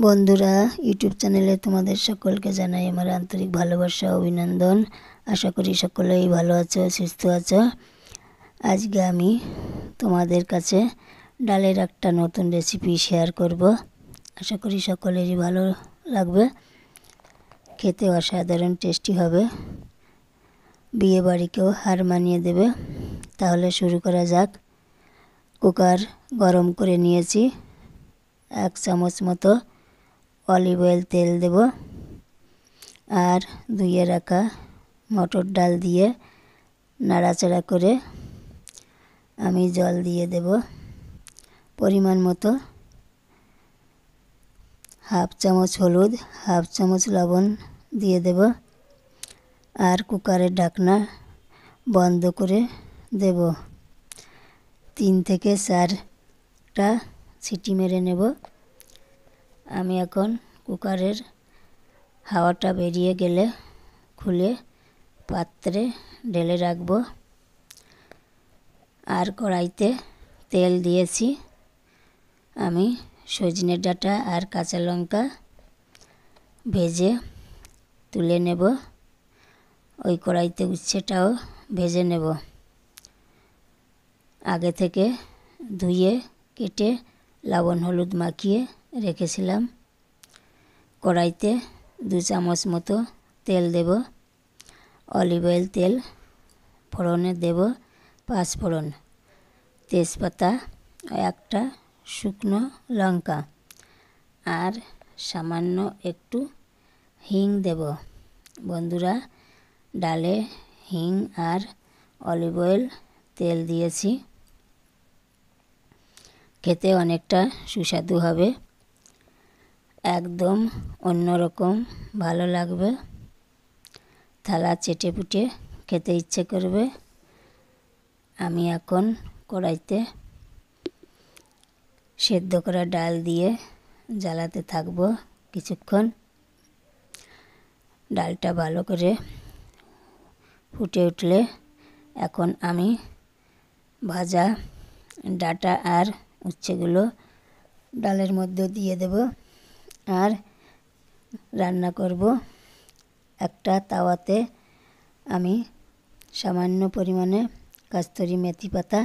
বন্ধুরা, ইউটিউব চ্যানেলে তোমাদের সকলকে জানাই আমার আন্তরিক ভালোবাসা ও অভিনন্দন। আশা করি সকলেই ভালো আছো, সুস্থ আছো। আজকে আমি তোমাদের কাছে ডালের একটা নতুন রেসিপি শেয়ার করব। আশা করি সকলেরই ভালো লাগবে, খেতে অসাধারণ টেস্টি হবে, বিয়ে বাড়িকেও হার মানিয়ে দেবে। তাহলে শুরু করা যাক। কুকার গরম করে নিয়েছি, 1 চামচ মতো অলিভ অয়েল তেল দেব, আর ধুয়ে রাখা মটর ডাল দিয়ে নাড়াচাড়া করে আমি জল দিয়ে দেব পরিমাণ মতো। 1/2 চামচ হলুদ, 1/2 চামচ লবণ দিয়ে দেব, আর কুকারের ঢাকনা বন্ধ করে দেব। 3 থেকে 4টা সিটি মেরে নেব। আমি এখন কুকারের হাওয়াটা বেরিয়ে গেলে খুলে পাত্রে ঢেলে রাখব। আর কড়াইতে তেল দিয়েছি। আমি সজনে ডাঁটা আর কাঁচা লঙ্কা ভেজে তুলে নেব। ওই কড়াইতে উচ্ছেটাও ভেজে নেব। আগে থেকে ধুয়ে কেটে লবণ হলুদ মাখিয়ে রেখেছিলাম। কড়াইতে 2 চামচ মতো তেল দেব, অলিভ অয়েল তেল। ফোড়নে দেব 5 ফোড়ন, তেজপাতা, একটা শুকনো লঙ্কা, আর সামান্য একটু হিং দেব। বন্ধুরা, ডালে হিং আর অলিভ অয়েল তেল দিয়েছি, খেতে অনেকটা সুস্বাদু হবে, একদম অন্যরকম ভালো লাগবে। থালা চেটে পুটে খেতে ইচ্ছে করবে। আমি এখন কড়াইতে সেদ্ধ করা ডাল দিয়ে জ্বালাতে থাকব কিছুক্ষণ। ডালটা ভালো করে ফুটে উঠলে এখন আমি ভাজা ডাঁটা আর উচ্ছেগুলো ডালের মধ্যে দিয়ে দেব আর রান্না করব। একটা তাওয়াতে আমি সামান্য পরিমাণে কস্তুরি মেথি পাতা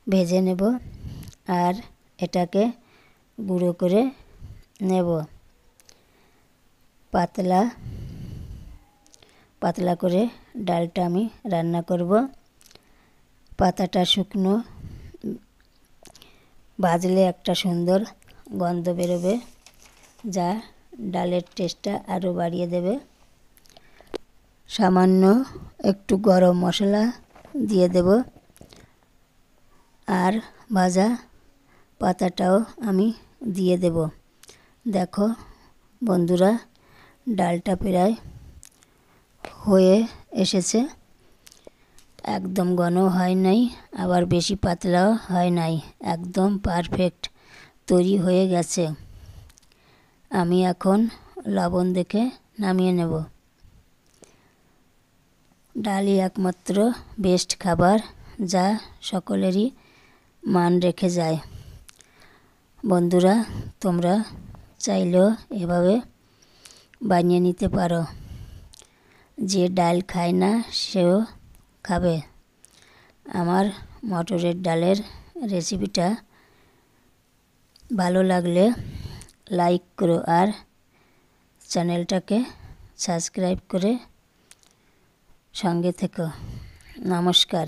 ভেজে নেব, আর এটাকে গুঁড়ো করে নেব। পাতলা পাতলা করে ডালটা আমি রান্না করব। পাতাটা শুকনো, ভাজলে একটা সুন্দর গন্ধ বেরোবে, যা ডালের টেস্টটা আরও বাড়িয়ে দেবে। সামান্য একটু গরম মশলা দিয়ে দেব, আর ভাজা পাতাটাও আমি দিয়ে দেব। দেখো বন্ধুরা, ডালটা প্রায় হয়ে এসেছে, একদম ঘন হয় নাই, আবার বেশি পাতলাও হয় নাই, একদম পারফেক্ট তৈরি হয়ে গেছে। আমি এখন লবণ দেখে নামিয়ে নেব। ডালই একমাত্র বেস্ট খাবার, যা সকলেরই মান রেখে যায়। বন্ধুরা, তোমরা চাইলেও এভাবে বানিয়ে নিতে পারো। যে ডাল খায় না সেও খাবে। আমার মটরের ডালের রেসিপিটা ভালো লাগলে লাইক করো, আর চ্যানেলটাকে সাবস্ক্রাইব করে সঙ্গে থেকো। নমস্কার।